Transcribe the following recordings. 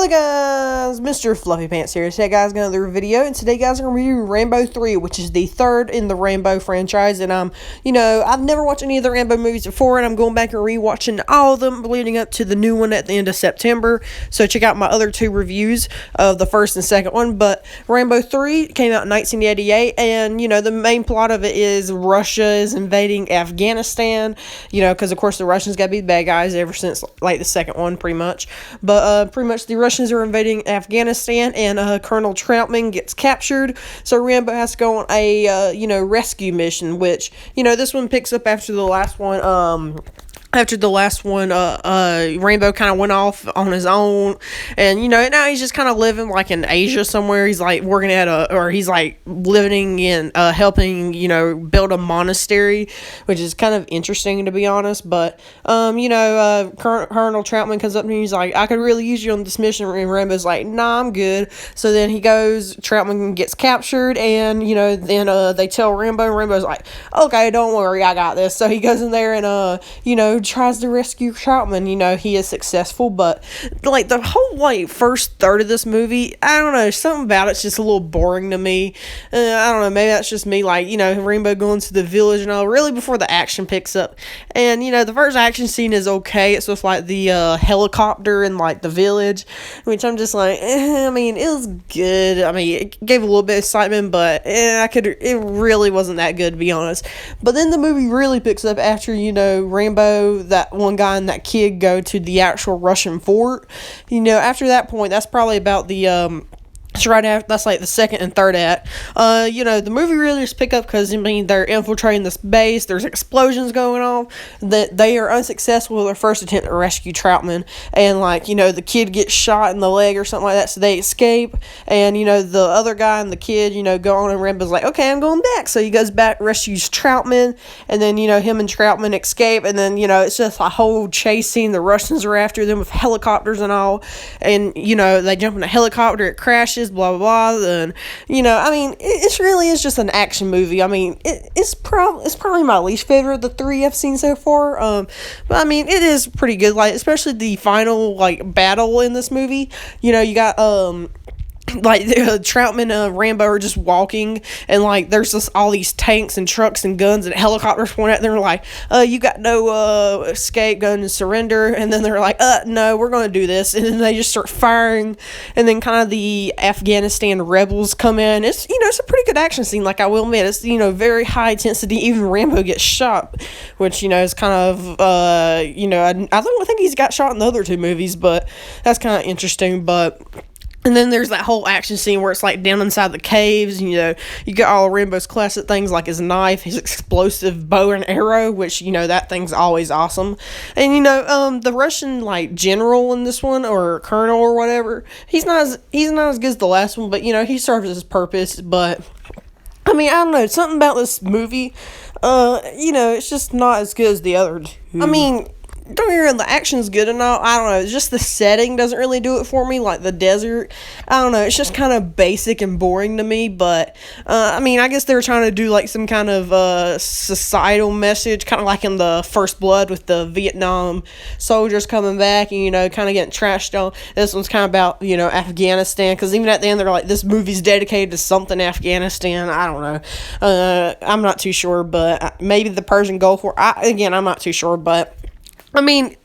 Guys, Mr. Fluffy Pants here. Today guys, got another video, and today guys, I'm going to review Rambo 3, which is the third in the Rambo franchise, and I've never watched any of the Rambo movies before, and I'm going back and rewatching all of them leading up to the new one at the end of September, so check out my other two reviews of the first and second one. But Rambo 3 came out in 1988, and, the main plot of it is Russia is invading Afghanistan, because of course the Russians got to be the bad guys ever since, like, the second one, pretty much, but, pretty much the Russians are invading Afghanistan, and Colonel Troutman gets captured, so Rambo has to go on a rescue mission, which this one picks up after the last one. Rambo kind of went off on his own, and, now he's just kind of living, like, in Asia somewhere. He's, like, working he's, like, living in, helping, build a monastery, which is kind of interesting, to be honest, but, Colonel Troutman comes up to him, he's like, I could really use you on this mission, and Rambo's like, nah, I'm good. So then he goes, Troutman gets captured, and, then, they tell Rambo, and Rambo's like, okay, don't worry, I got this. So he goes in there and, tries to rescue Troutman. He is successful, but like the whole first third of this movie, I don't know, something about it's just a little boring to me. I don't know, maybe that's just me, Rambo going to the village and all, really before the action picks up. And the first action scene is okay. It's with the helicopter and the village, which I'm just like, it was good. It gave a little bit of excitement, but it really wasn't that good, to be honest. But then the movie really picks up after Rambo, that one guy and that kid go to the actual Russian fort. After that point, that's probably about the it's right after, that's like the second and third act. The movie really just pick up because, they're infiltrating this base, there's explosions going on, that they are unsuccessful with their first attempt to rescue Troutman, and, the kid gets shot in the leg or something like that, so they escape, and, the other guy and the kid, go on, and Rambo's like, okay, I'm going back, so he goes back, rescues Troutman, and then, him and Troutman escape, and then, it's just a whole chase scene. The Russians are after them with helicopters and all, and, they jump in a helicopter, it crashes, blah blah blah, and it really is just an action movie. It's probably my least favorite of the three I've seen so far, but it is pretty good, especially the final battle in this movie. You got Troutman and Rambo are just walking, and there's just all these tanks and trucks and guns and helicopters pointing at them. You got no escape, gun and surrender. And then they're like, no, we're gonna do this. And then they just start firing, and then kind of the Afghanistan rebels come in. It's it's a pretty good action scene, I will admit. It's very high intensity. Even Rambo gets shot, which is kind of I don't think he's got shot in the other two movies, but that's kind of interesting. And then there's that whole action scene where it's down inside the caves. You got all of Rambo's classic things, like his knife, his explosive bow and arrow, which that thing's always awesome. And the Russian general in this one, or colonel or whatever, he's not as good as the last one, but he serves his purpose. But I don't know, something about this movie, it's just not as good as the other two. Don't get me wrong, the action's good and all. I don't know, it's just the setting doesn't really do it for me, the desert. I don't know, it's just kind of basic and boring to me, but, I guess they were trying to do, some kind of, societal message, kind of like in the First Blood with the Vietnam soldiers coming back and, kind of getting trashed on. This one's kind of about, Afghanistan, because even at the end, they're like, this movie's dedicated to something Afghanistan. I don't know. I'm not too sure, but maybe the Persian Gulf War. I'm not too sure, but it's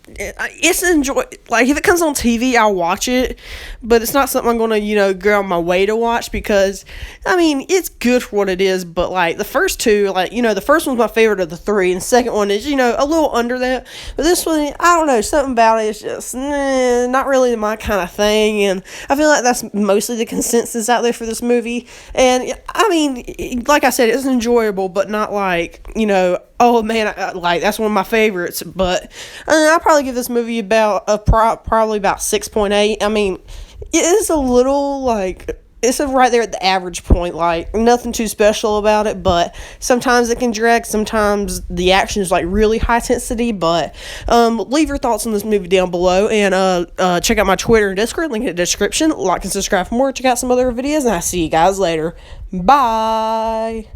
if it comes on TV, I'll watch it, but it's not something I'm gonna, go on my way to watch, because, it's good for what it is, but, the first two, the first one's my favorite of the three, and the second one is, a little under that, but this one, I don't know, something about it is just, not really my kind of thing, and I feel like that's mostly the consensus out there for this movie, and, like I said, it's enjoyable, but not oh man, that's one of my favorites, but I'll probably give this movie about probably about 6.8. It is a little it's right there at the average point, nothing too special about it, but sometimes it can drag, sometimes the action is really high intensity, but leave your thoughts on this movie down below, and check out my Twitter and Discord, link in the description. Like and subscribe for more, check out some other videos, and I'll see you guys later. Bye.